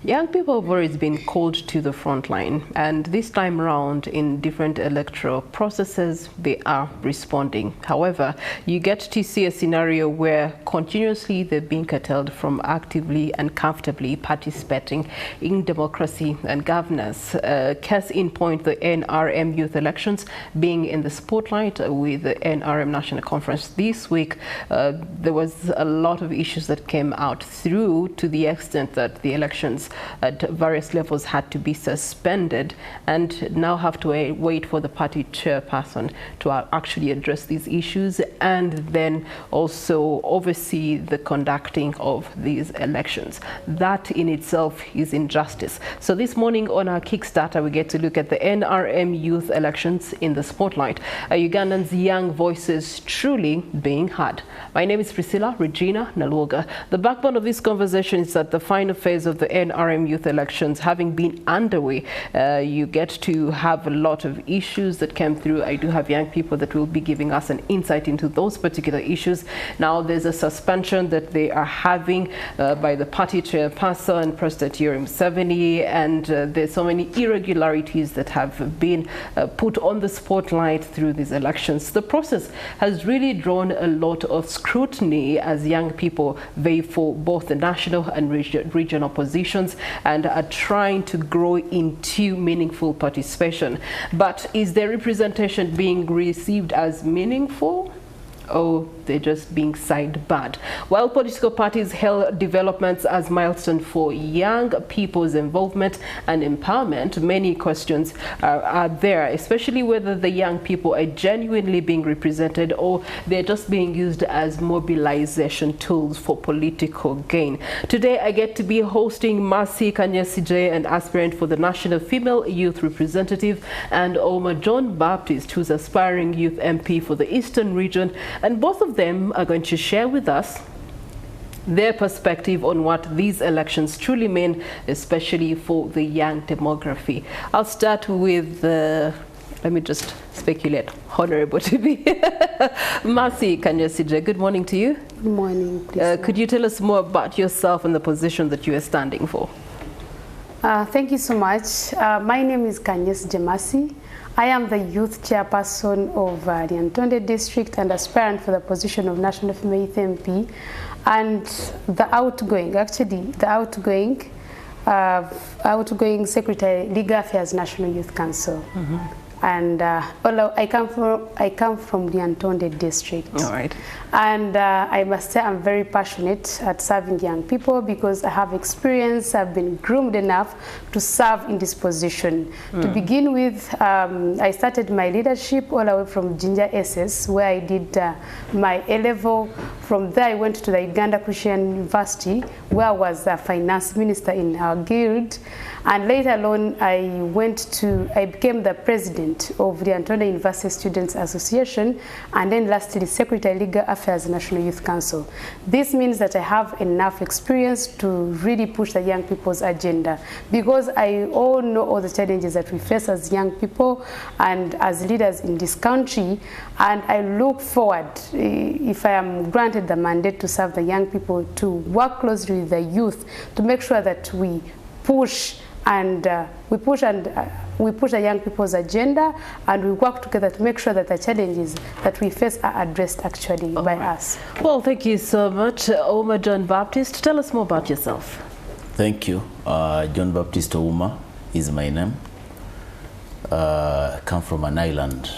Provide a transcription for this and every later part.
Young people have always been called to the front line, and this time around in different electoral processes, they are responding. However, you get to see a scenario where continuously they're being curtailed from actively and comfortably participating in democracy and governance. Case in point, the NRM youth elections being in the spotlight with the NRM National Conference this week. There was a lot of issues that came out through to the extent that the elections at various levels had to be suspended, and now have to wait for the party chairperson to actually address these issues and then also oversee the conducting of these elections. That in itself is injustice. So this morning on our Kickstarter, we get to look at the NRM youth elections in the spotlight. Ugandans' young voices truly being heard. My name is Priscilla Regina Naluoga. The backbone of this conversation is that the final phase of the NRM youth elections having been underway, you get to have a lot of issues that came through. I do have young people that will be giving us an insight into those particular issues. Now there's a suspension that they are having by the party chairperson, President Yoweri Museveni, and there's so many irregularities that have been put on the spotlight through these elections. The process has really drawn a lot of scrutiny as young people vie for both the national and regional positions and are trying to grow into meaningful participation. But is their representation being received as meaningful? Or they're just being sidebarred? While political parties hail developments as milestone for young people's involvement and empowerment, many questions are there, especially whether the young people are genuinely being represented or they're just being used as mobilization tools for political gain. Today, I get to be hosting Mercy Kanyesije, an aspirant for the National Female Youth Representative, and Omar John Baptist, who's aspiring youth MP for the Eastern region. And both of them are going to share with us their perspective on what these elections truly mean, especially for the young demography. I'll start with, let me just speculate, honorable to be. Mercy Kanyesije, good morning to you. Good morning. Could you tell us more about yourself and the position that you are standing for? Thank you so much. My name is Kanyesije Mercy. I am the youth chairperson of the Ntonde district and aspirant for the position of National Female Youth MP, and the outgoing Secretary, Legal Affairs National Youth Council. Mm-hmm. And I come from the Ntonde district. All right. And I must say I'm very passionate at serving young people because I have experience. I've been groomed enough to serve in this position. To begin with, I started my leadership all the way from Jinja SS, where I did my A-level. From there, I went to the Uganda Christian University, where I was a finance minister in our guild. And later on, I became the president of the Ntonde University Students Association, and then lastly, Secretary Legal Affairs National Youth Council. This means that I have enough experience to really push the young people's agenda, because I all know all the challenges that we face as young people and as leaders in this country, and I look forward, if I am granted the mandate to serve the young people, to work closely with the youth to make sure that we push the young people's agenda, and we work together to make sure that the challenges that we face are addressed actually by us. Well, thank you so much. Omar John Baptist, tell us more about yourself. Thank you. John Baptist Ouma is my name. I come from an island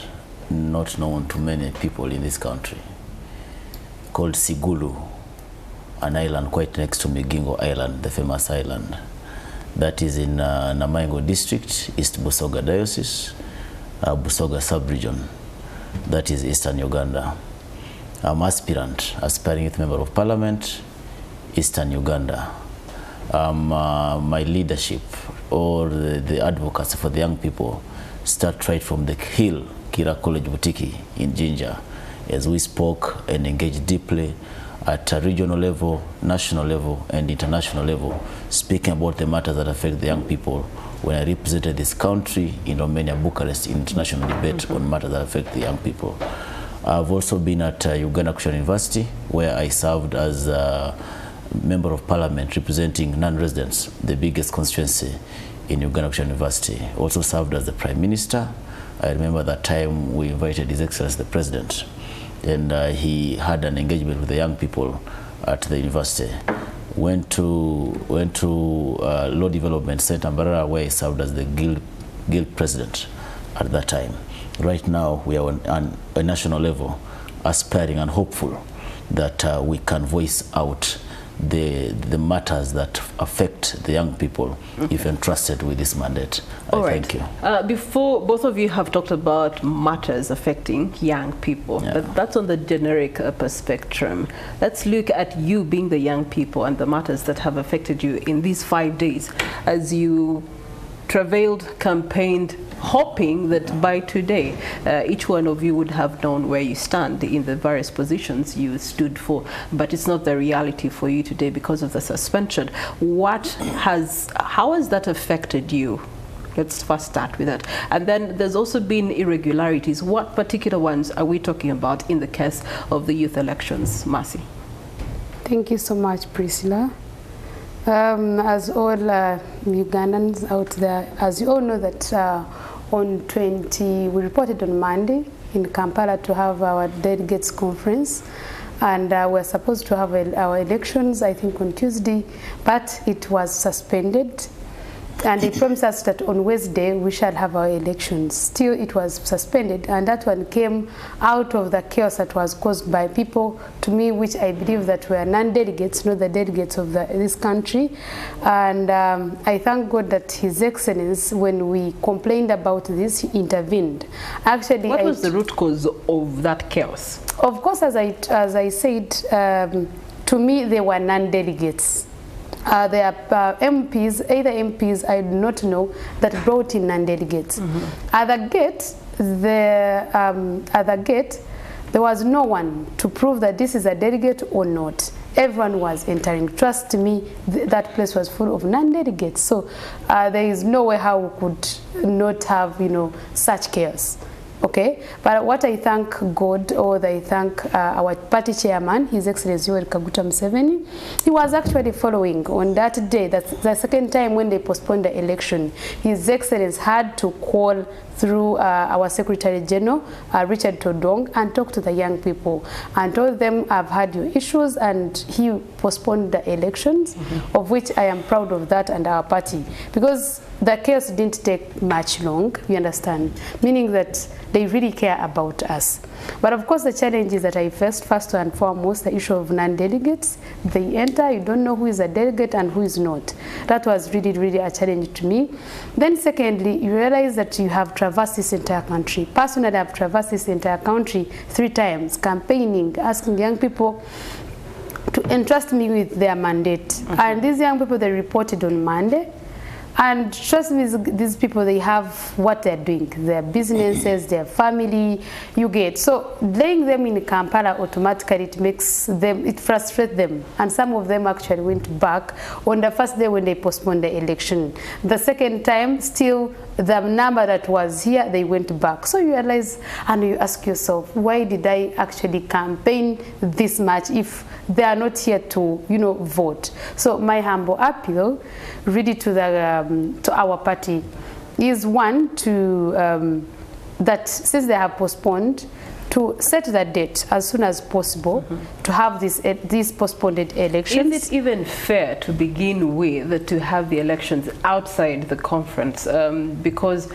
not known to many people in this country, called Sigulu, an island quite next to Migingo Island, the famous island. That is in Namaingo district, East Busoga diocese, Busoga sub-region. That is Eastern Uganda. I'm aspiring youth member of parliament, Eastern Uganda. My leadership, or the advocacy for the young people, start right from the hill, Kira College Butiki in Jinja, as we spoke and engaged deeply at a regional level, national level, and international level, speaking about the matters that affect the young people. When I represented this country in Romania, Bucharest, in international debate on matters that affect the young people. I've also been at Uganda Christian University, where I served as member of parliament representing non-residents, the biggest constituency in Uganda University. Also served as the Prime Minister. I remember that time we invited His Excellency the President, and he had an engagement with the young people at the university. Went to Law Development Center, Mbarara, where he served as the guild president at that time. Right now, we are on a national level, aspiring and hopeful that we can voice out the matters that affect the young people if entrusted with this mandate. Thank you. Before, both of you have talked about matters affecting young people, but that's on the generic spectrum. Let's look at you being the young people and the matters that have affected you in these 5 days as you travailed, campaigned, hoping that by today each one of you would have known where you stand in the various positions you stood for, but it's not the reality for you today because of the suspension. How has that affected you? Let's first start with that. And then there's also been irregularities. What particular ones are we talking about in the case of the youth elections? Mercy. Thank you so much, Priscilla. As all Ugandans out there, as you all know that we reported on Monday in Kampala to have our delegates conference, and we're supposed to have our elections, I think, on Tuesday, but it was suspended. And they promised us that on Wednesday we shall have our elections. Still, it was suspended, and that one came out of the chaos that was caused by people, to me, which I believe that were non-delegates, not the delegates of this country. And I thank God that His Excellency, when we complained about this, he intervened. Actually, what was the root cause of that chaos? Of course, as I said, to me, they were non-delegates. There are MPs, either MPs, I do not know, that brought in non-delegates. At the gate, there was no one to prove that this is a delegate or not. Everyone was entering. Trust me, that place was full of non-delegates. So there is no way how we could not have, such chaos. Okay, but what I thank God, or I thank our party chairman, His Excellency Kaguta Museveni, he was actually following on that day. That's the second time when they postponed the election. His Excellency had to call through our Secretary General, Richard Todong, and talk to the young people and told them, I've had your issues, and he postponed the elections, of which I am proud of that, and our party, because the chaos didn't take much long, you understand, meaning that they really care about us. But of course, the challenges that I faced, first and foremost, the issue of non-delegates. They enter, you don't know who is a delegate and who is not. That was really, really a challenge to me. Then secondly, you realize that you have traversed this entire country. Personally, I've traversed this entire country 3 times, campaigning, asking young people to entrust me with their mandate. And these young people, they reported on Monday. And trust me, these people, they have what they're doing, their businesses, their family, you get. So laying them in Kampala automatically, it frustrates them. And some of them actually went back on the first day when they postponed the election. The second time, still the number that was here, they went back. So you realize, and you ask yourself, why did I actually campaign this much if they are not here to, vote? So my humble appeal, really to our party, is one to that since they have postponed, to set the date as soon as possible to have these postponed elections. Is it even fair to begin with to have the elections outside the conference? Because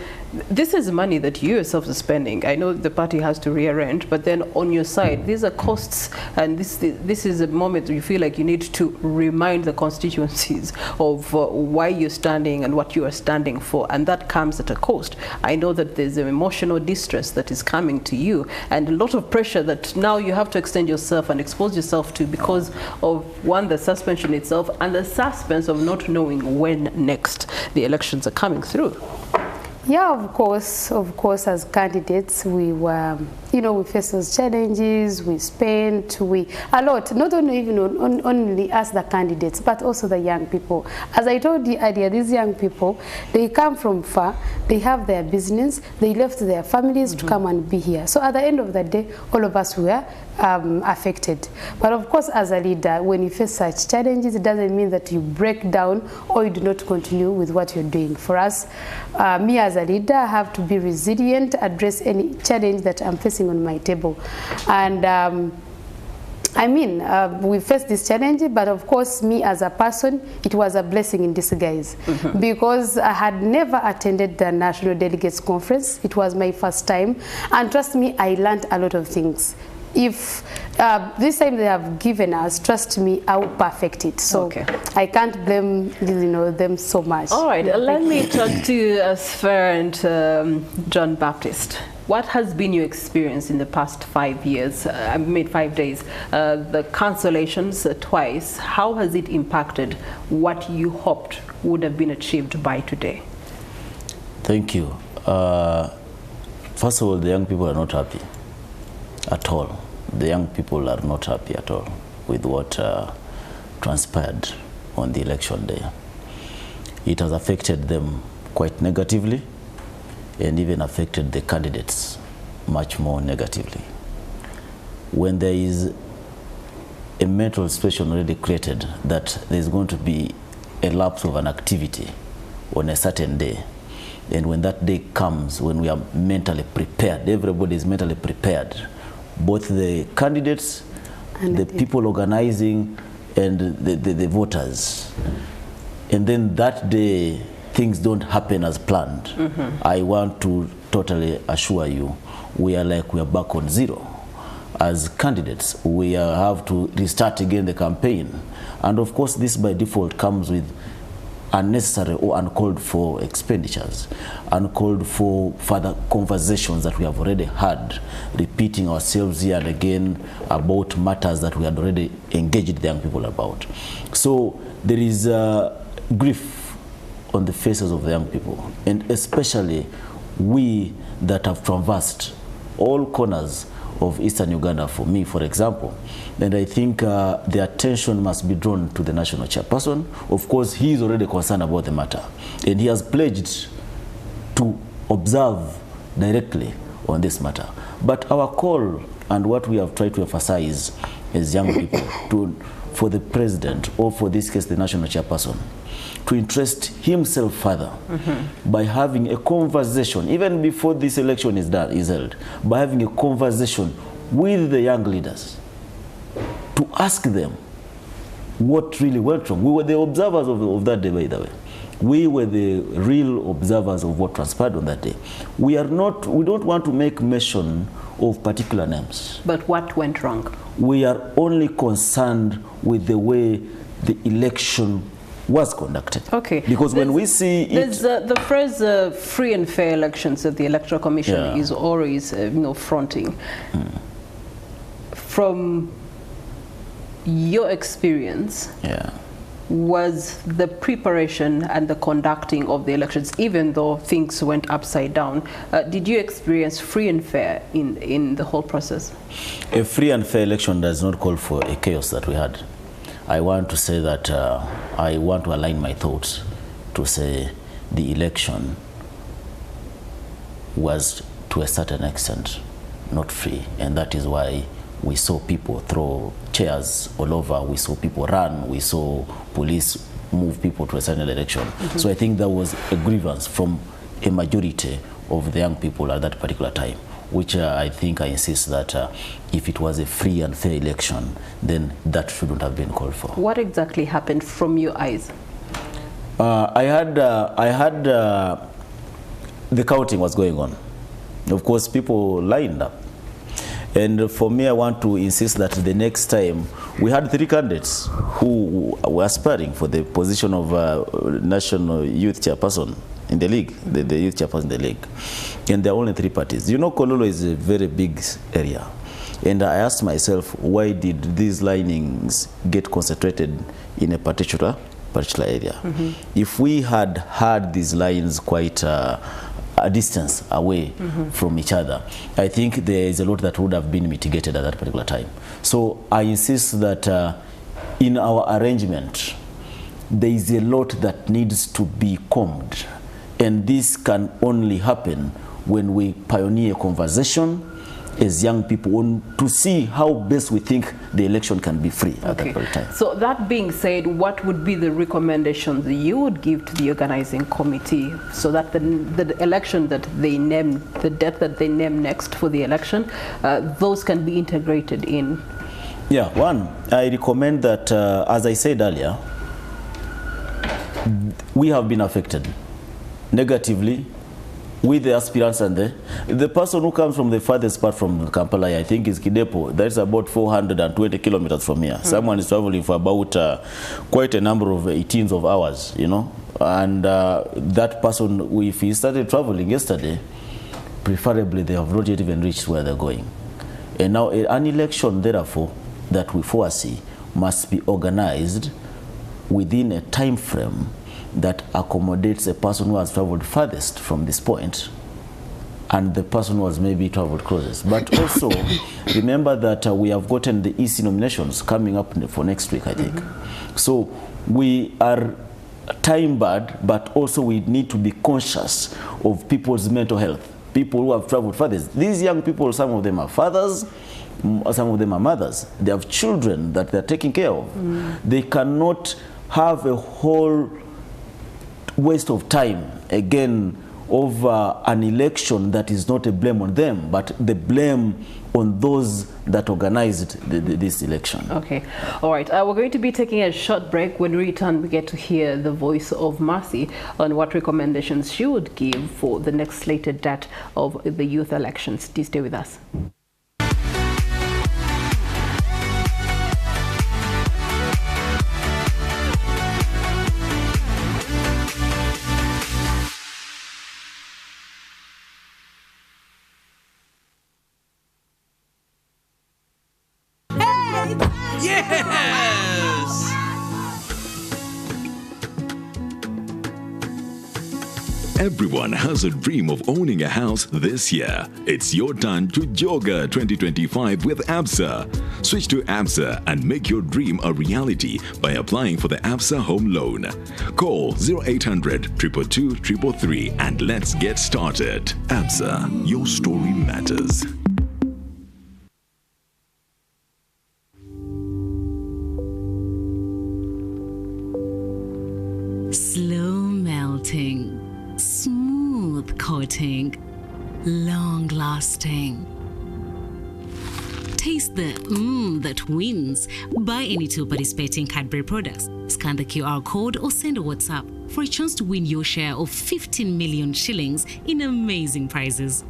this is money that you yourself are spending. I know the party has to rearrange, but then on your side, these are costs, and this is a moment you feel like you need to remind the constituencies of why you're standing and what you are standing for, and that comes at a cost. I know that there's an emotional distress that is coming to you, and a lot of pressure that now you have to extend yourself and expose yourself to because of, one, the suspension itself, and the suspense of not knowing when next the elections are coming through. Yeah, of course, as candidates, we were you know, we face those challenges, we spend, a lot, not only even only us the candidates, but also the young people. As I told you earlier, these young people, they come from far, they have their business, they left their families to come and be here. So at the end of the day, all of us were affected. But of course, as a leader, when you face such challenges, it doesn't mean that you break down or you do not continue with what you're doing. For us, me as a leader, I have to be resilient, address any challenge that I'm facing on my table. And I mean, we faced this challenge, but of course, me as a person, it was a blessing in disguise, because I had never attended the National Delegates Conference. It was my first time, and trust me, I learned a lot of things. If this time they have given us, trust me, I will perfect it. So I can't blame them so much. All right, let me talk to Sphere and John Baptist. What has been your experience in the past 5 years? I mean 5 days. The cancellations twice. How has it impacted what you hoped would have been achieved by today? Thank you. First of all, the young people are not happy at all. The young people are not happy at all with what transpired on the election day. It has affected them quite negatively, and even affected the candidates much more negatively. When there is a mental situation already created that there's going to be a lapse of an activity on a certain day, and when that day comes, when we are mentally prepared, everybody is mentally prepared, both the candidates, and the people organizing, and the voters. And then that day, things don't happen as planned. I want to totally assure you, we are back on zero. As candidates, we have to restart again the campaign. And of course, this by default comes with unnecessary or uncalled for expenditures, uncalled for further conversations that we have already had, repeating ourselves here and again about matters that we had already engaged the young people about. So there is grief on the faces of the young people, and especially we that have traversed all corners of Eastern Uganda, for me, for example. And I think the attention must be drawn to the national chairperson. Of course, he is already concerned about the matter, and he has pledged to observe directly on this matter. But our call, and what we have tried to emphasize as young people, for the president, or for this case, the national chairperson, to interest himself further by having a conversation, even before this election is held, by having a conversation with the young leaders, to ask them what really went wrong. We were the observers of that day, by the way. We were the real observers of what transpired on that day. We don't want to make mention of particular names. But what went wrong? We are only concerned with the way the election was conducted. Okay. Because when we see it, the phrase free and fair elections that the Electoral Commission is always fronting. From your experience, was the preparation and the conducting of the elections, even though things went upside down, did you experience free and fair in the whole process? A free and fair election does not call for a chaos that we had. I want to say that I want to align my thoughts to say the election was to a certain extent not free, and that is why we saw people throw chairs all over, we saw people run, we saw police move people to a certain direction. So I think that was a grievance from a majority of the young people at that particular time, which I think I insist that if it was a free and fair election, then that shouldn't have been called for. What exactly happened from your eyes? I had the counting was going on. Of course, people lined up. And for me, I want to insist that the next time, we had 3 candidates who were aspiring for the position of national youth chairperson in the league, the youth chairperson in the league. And there are only 3 parties. You know, Kololo is a very big area. And I asked myself, why did these linings get concentrated in a particular area? If we had these lines quite a distance away from each other, I think there is a lot that would have been mitigated at that particular time. So I insist that in our arrangement, there is a lot that needs to be combed, and this can only happen when we pioneer conversation as young people to see how best we think the election can be free at that very time. So that being said, what would be the recommendations you would give to the organizing committee so that the election that they name, the date that they name next for the election, those can be integrated in? Yeah, one, I recommend that, as I said earlier, we have been affected negatively with the aspirants, and the person who comes from the farthest part from Kampala, I think, is Kidepo. That's about 420 kilometers from here. Someone is traveling for about quite a number of 18 of hours, you know. And that person, if he started traveling yesterday, preferably they have not yet even reached where they're going. And now an election, therefore, that we foresee must be organized within a time frame that accommodates a person who has traveled farthest from this point and the person who has maybe traveled closest. But also remember that we have gotten the EC nominations coming up for next week, I think. So we are time barred, but also we need to be conscious of people's mental health. People who have traveled farthest. These young people, some of them are fathers, some of them are mothers. They have children that they're taking care of. They cannot have a whole waste of time again over an election that is not a blame on them, but the blame on those that organized this election. Okay, all right. We're going to be taking a short break. When we return, we get to hear the voice of Mercy on what recommendations she would give for the next slated date of the youth elections. Please stay with us. Yes! Everyone has a dream of owning a house this year. It's your turn to Joga 2025 with ABSA. Switch to ABSA and make your dream a reality by applying for the ABSA Home Loan. Call 0800 222 333 and let's get started. ABSA, your story matters. Slow melting, smooth coating, long lasting. Taste the that wins. Buy any two participating Cadbury products. Scan the QR code or send a WhatsApp for a chance to win your share of 15 million shillings in amazing prizes.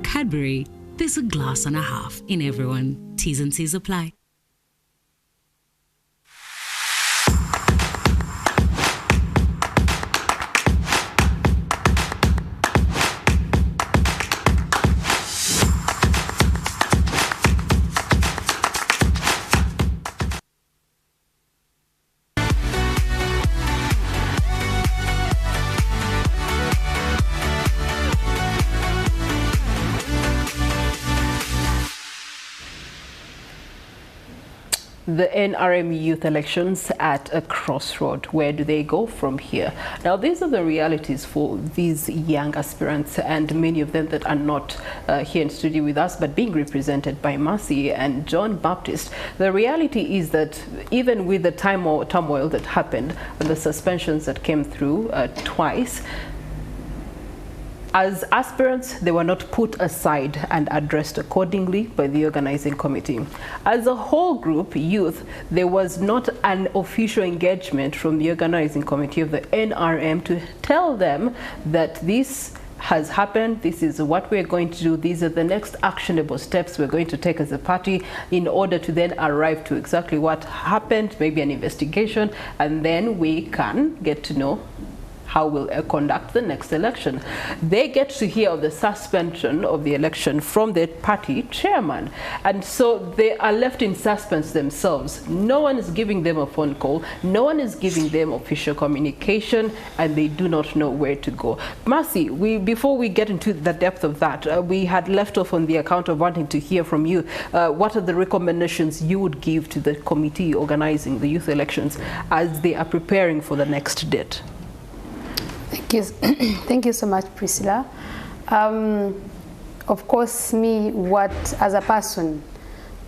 Cadbury, there's a glass and a half in everyone. T's and C's apply. The NRM youth elections at a crossroad. Where do they go from here? Now, these are the realities for these young aspirants, and many of them that are not here in studio with us, but being represented by Mercy and John Baptist. The reality is that even with the turmoil that happened and the suspensions that came through twice, as aspirants, they were not put aside and addressed accordingly by the organizing committee. As a whole group, youth, there was not an official engagement from the organizing committee of the NRM to tell them that this has happened, this is what we're going to do, these are the next actionable steps we're going to take as a party in order to then arrive to exactly what happened, maybe an investigation, and then we can get to know how we'll conduct the next election. They get to hear of the suspension of the election from the party chairman. And so they are left in suspense themselves. No one is giving them a phone call. No one is giving them official communication, and they do not know where to go. Mercy, before we get into the depth of that, we had left off on the account of wanting to hear from you. What are the recommendations you would give to the committee organizing the youth elections as they are preparing for the next date? Thank you. Thank you so much, Priscilla. Of course, as a person,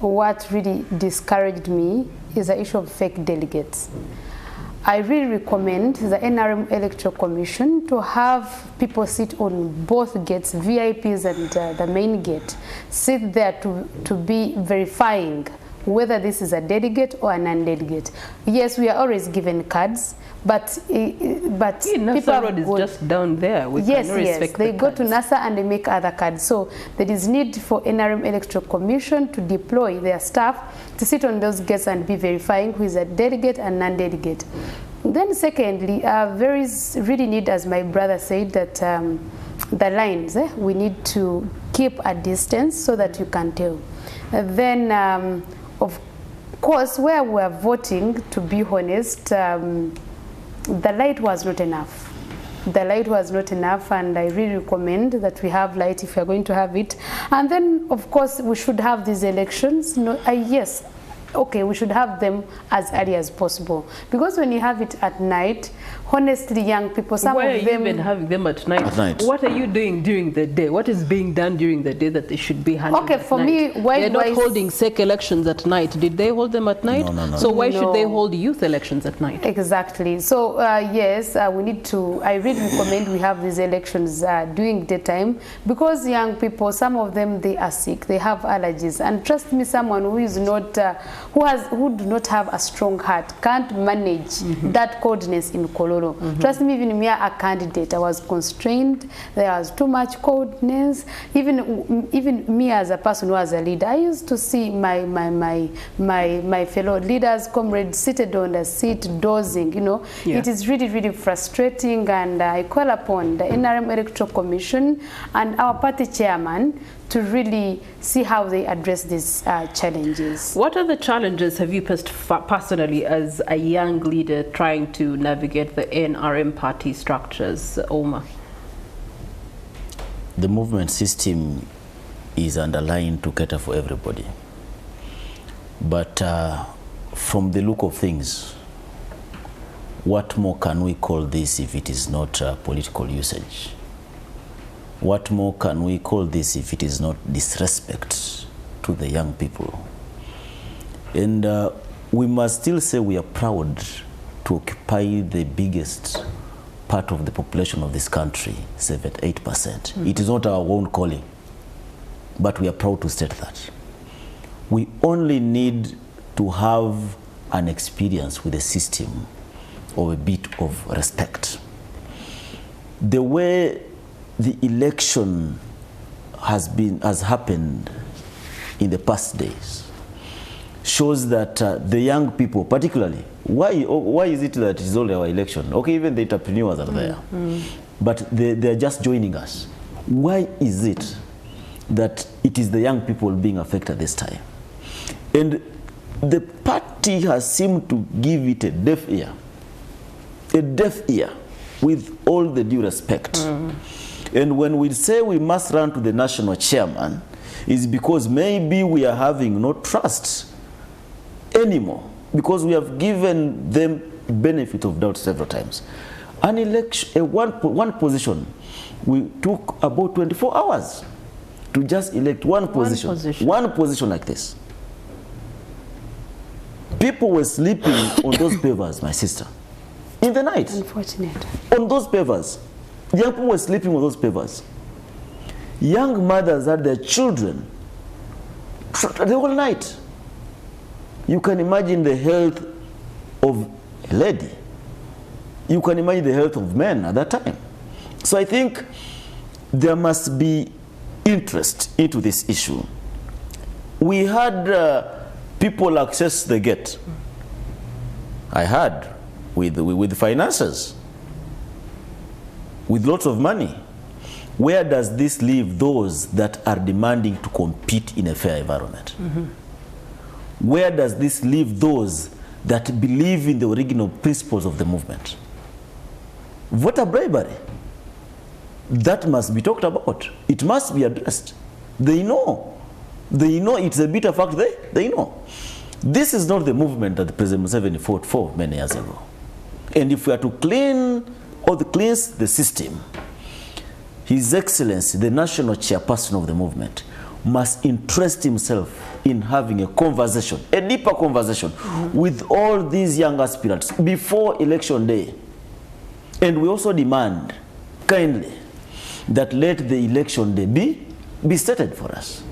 what really discouraged me is the issue of fake delegates. I really recommend the NRM Electoral Commission to have people sit on both gates, VIPs and the main gate, sit there to be verifying whether this is a delegate or a non-delegate. Yes, we are always given cards, but NASA Road is just down there. Yes, they go to NASA and they make other cards. So there is need for NRM Electoral Commission to deploy their staff to sit on those gates and be verifying who is a delegate and non-delegate. Then secondly, there is really need, as my brother said, that the lines, we need to keep a distance so that you can tell. Then, of course, where we are voting, to be honest, the light was not enough. The light was not enough, and I really recommend that we have light if we are going to have it. And then, of course, we should have these elections. Yes, okay, we should have them as early as possible. Because when you have it at night, honestly, young people, some Why of them... Why are you even having them at night? What are you doing during the day? What is being done during the day that they should be handled okay, at for night? me, why they're not holding SEC elections at night. Did they hold them at night? No. So why should they hold youth elections at night? Exactly. So yes, we need to, I really recommend we have these elections during daytime, because young people, some of them, they are sick, they have allergies, and trust me, someone who is not, who do not have a strong heart can't manage that coldness in Kololo. Trust me, even me, a candidate, I was constrained. There was too much coldness. Even me as a person who was a leader, I used to see my fellow leaders, comrades, seated on the seat, dozing. You know, it is really, really frustrating. And I call upon the NRM Electoral Commission and our party chairman to really see how they address these challenges. What other challenges have you faced personally as a young leader trying to navigate the NRM party structures, Omar? The movement system is underlined to cater for everybody. But from the look of things, what more can we call this if it is not political usage? What more can we call this if it is not disrespect to the young people? And we must still say we are proud to occupy the biggest part of the population of this country, 78%. It is not our own calling, but we are proud to state that. We only need to have an experience with the system or a bit of respect. The way the election has happened in the past days shows that the young people, particularly, why is it that it's only our election? Okay, even the entrepreneurs are there, but they're just joining us. Why is it that it is the young people being affected this time? And the party has seemed to give it a deaf ear, with all the due respect. And when we say we must run to the national chairman, is because maybe we are having no trust anymore, because we have given them benefit of doubt several times. An election, one position, we took about 24 hours to just elect one position like this. People were sleeping on those pavers, my sister, in the night. Unfortunate. On those pavers. Young people were sleeping on those pavers. Young mothers had their children the whole night. You can imagine the health of a lady. You can imagine the health of men at that time. So I think there must be interest into this issue. We had people access the gate. I had with finances. with lots of money. Where does this leave those that are demanding to compete in a fair environment? Where does this leave those that believe in the original principles of the movement? Voter bribery. That must be talked about. It must be addressed. They know. They know it's a bitter fact. They know. This is not the movement that President Museveni fought for many years ago. And if we are to cleanse the system, His Excellency, the national chairperson of the movement, must interest himself in having a conversation, a deeper conversation with all these young aspirants before election day. And we also demand, kindly, that let the election day be stated for us.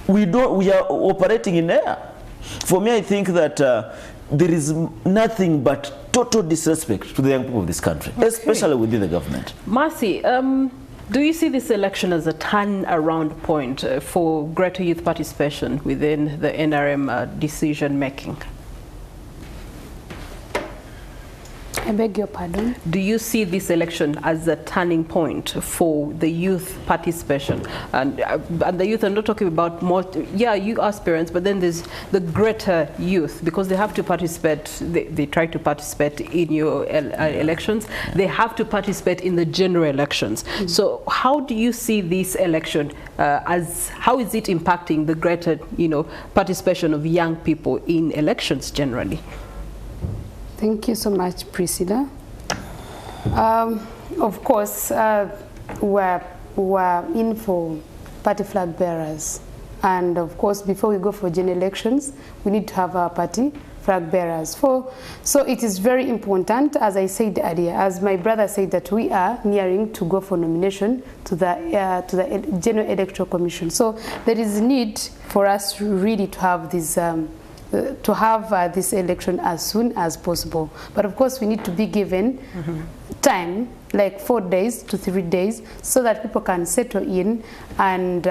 We are operating in air. For me, I think that there is nothing but total disrespect to the young people of this country, especially within the government. Mercy, do you see this election as a turnaround point for greater youth participation within the NRM decision making? I beg your pardon? Do you see this election as a turning point for the youth participation? And the youth, I'm not talking about more, you aspirants, but then there's the greater youth, because they have to participate, they try to participate in your elections, they have to participate in the general elections. So how do you see this election how is it impacting the greater, participation of young people in elections generally? Thank you so much, Priscilla. Of course, we're in for party flag bearers. And of course, before we go for general elections, we need to have our party flag bearers. So it is very important, as I said earlier, as my brother said, that we are nearing to go for nomination to the General Electoral Commission. So there is need for us really to have this this election as soon as possible. But of course, we need to be given time, like 4 days to 3 days, so that people can settle in and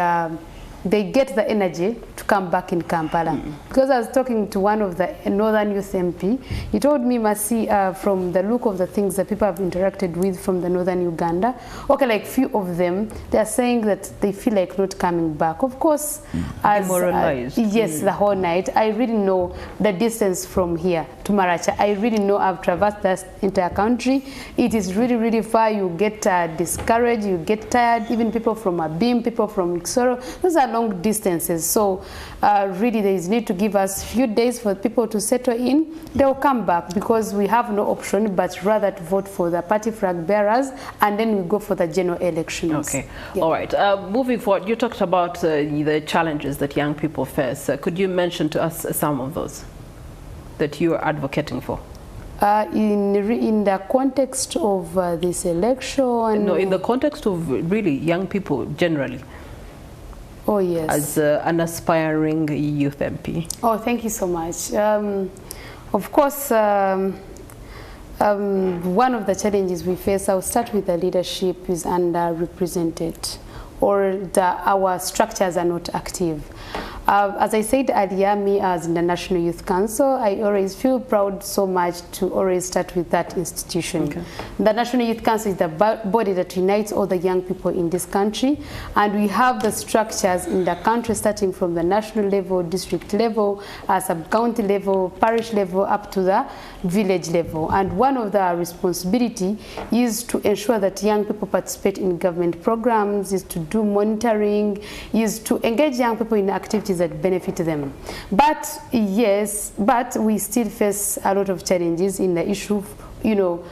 they get the energy to come back in Kampala. Because I was talking to one of the Northern Youth MP, he told me, Masi, from the look of the things that people have interacted with from the Northern Uganda, okay, like few of them, they are saying that they feel like not coming back. Of course, as yes, the whole night. I really know the distance from here to Maracha. I really know I've traversed that entire country. It is really, really far. You get discouraged, you get tired. Even people from Abim, people from Iksoro, those are long distances. So really there is need to give us few days for people to settle in. They'll come back because we have no option but rather to vote for the party flag bearers, and then we go for the general elections. Okay. Yeah. All right. Moving forward, you talked about the challenges that young people face. Could you mention to us some of those that you are advocating for? In the context of this election? No, in the context of really young people generally. Oh, yes. As an aspiring youth MP. Oh, thank you so much. Of course, one of the challenges we face, I'll start with the leadership, is underrepresented, or our structures are not active. As I said earlier, me as in the National Youth Council, I always feel proud so much to always start with that institution. Okay. The National Youth Council is the body that unites all the young people in this country, and we have the structures in the country starting from the national level, district level, sub-county level, parish level, up to the village level. And one of the responsibility is to ensure that young people participate in government programs, is to do monitoring, is to engage young people in activities that benefit them. But yes, but we still face a lot of challenges in the issue, to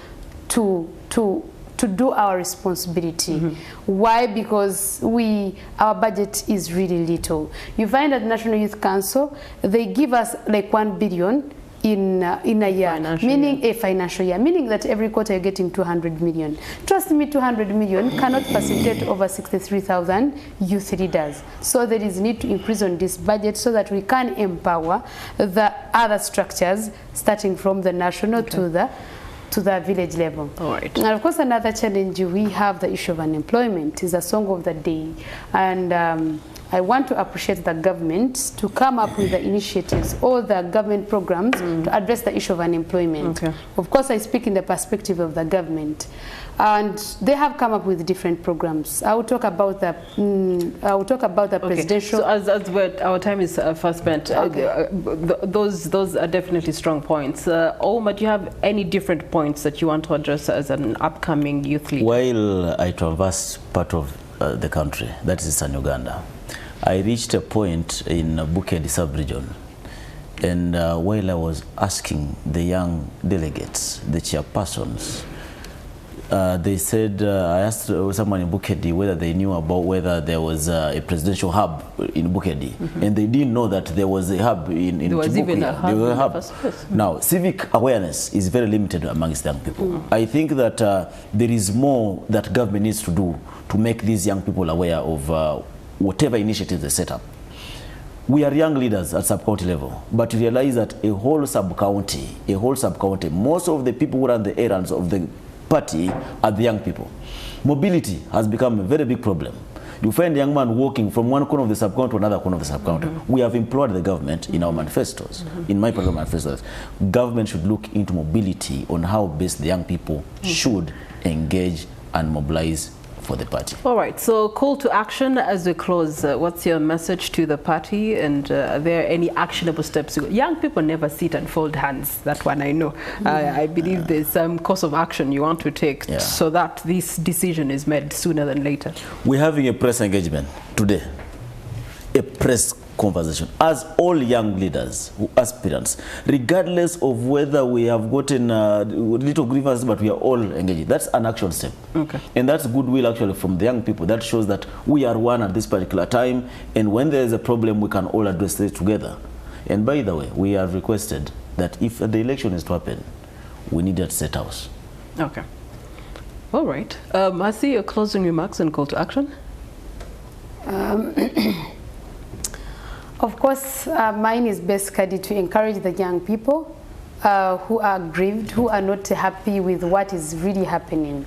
do our responsibility. Why? Because our budget is really little. You find at National Youth Council, they give us like 1 billion in a year, meaning a financial year, meaning that every quarter you're getting 200 million. Trust me, 200 million cannot facilitate over 63,000 youth leaders. So there is need to increase on this budget so that we can empower the other structures, starting from the national to the village level. All right. And of course, another challenge we have, the issue of unemployment, is a song of the day. And I want to appreciate the government to come up with the initiatives or the government programs to address the issue of unemployment. Okay. Of course, I speak in the perspective of the government. And they have come up with different programs. I will talk about the presidential. So as our time is fast spent, those are definitely strong points. Omar, do you have any different points that you want to address as an upcoming youth leader? While I traversed part of the country, that is Eastern Uganda, I reached a point in Bukedi sub-region, and while I was asking the young delegates, the chairpersons, they said, I asked someone in Bukedi whether they knew about whether there was a presidential hub in Bukedi, and they didn't know that there was a hub in there was even a hub. There was a hub. Now, civic awareness is very limited amongst young people. I think that there is more that government needs to do to make these young people aware of whatever initiatives they set up. We are young leaders at sub-county level, but you realize that a whole sub-county, most of the people who run the errands of the party are the young people. Mobility has become a very big problem. You find a young man walking from one corner of the sub-county to another corner of the sub-county. We have implored the government in our manifestos, in my personal manifestos, government should look into mobility on how best the young people should engage and mobilize for the party. All right, so call to action as we close. What's your message to the party, and are there any actionable steps? Young people never sit and fold hands. That one I know. I believe there's some course of action you want to take so that this decision is made sooner than later. We're having a press engagement today, a press conversation, as all young leaders, aspirants, regardless of whether we have gotten little grievances, but we are all engaged. That's an action step. Okay. And that's goodwill actually from the young people. That shows that we are one at this particular time, and when there is a problem, we can all address it together. And by the way, we have requested that if the election is to happen, we need that state house. Okay. All right. I see your closing remarks and call to action. Of course, mine is basically to encourage the young people who are grieved, who are not happy with what is really happening.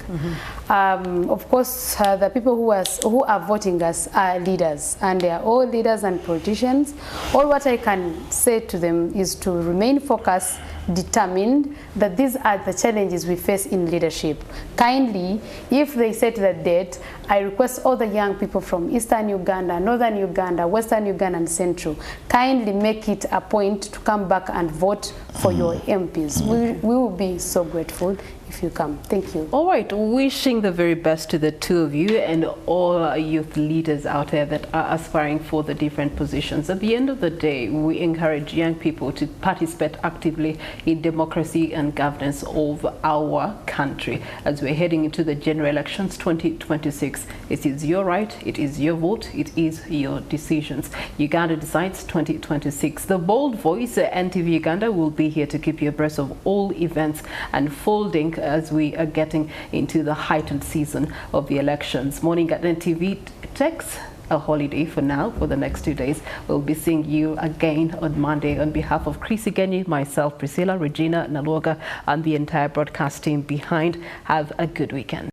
Of course, the people who are voting us are leaders, and they are all leaders and politicians. All what I can say to them is to remain focused, determined that these are the challenges we face in leadership. Kindly, if they set the date, I request all the young people from Eastern Uganda, Northern Uganda, Western Uganda, and Central, kindly make it a point to come back and vote for your MPs. We will be so grateful if you come. Thank you. All right, wishing the very best to the two of you and all youth leaders out there that are aspiring for the different positions. At the end of the day, we encourage young people to participate actively in democracy and governance of our country. As we're heading into the general elections 2026, it is your right, it is your vote, it is your decisions. Uganda decides 2026. The bold voice, NTV Uganda, will be here to keep you abreast of all events unfolding as we are getting into the heightened season of the elections. Morning at NTV takes a holiday for now, for the next 2 days. We'll be seeing you again on Monday. On behalf of Chris Igenyi, myself, Priscilla, Regina, Naloga, and the entire broadcast team behind, have a good weekend.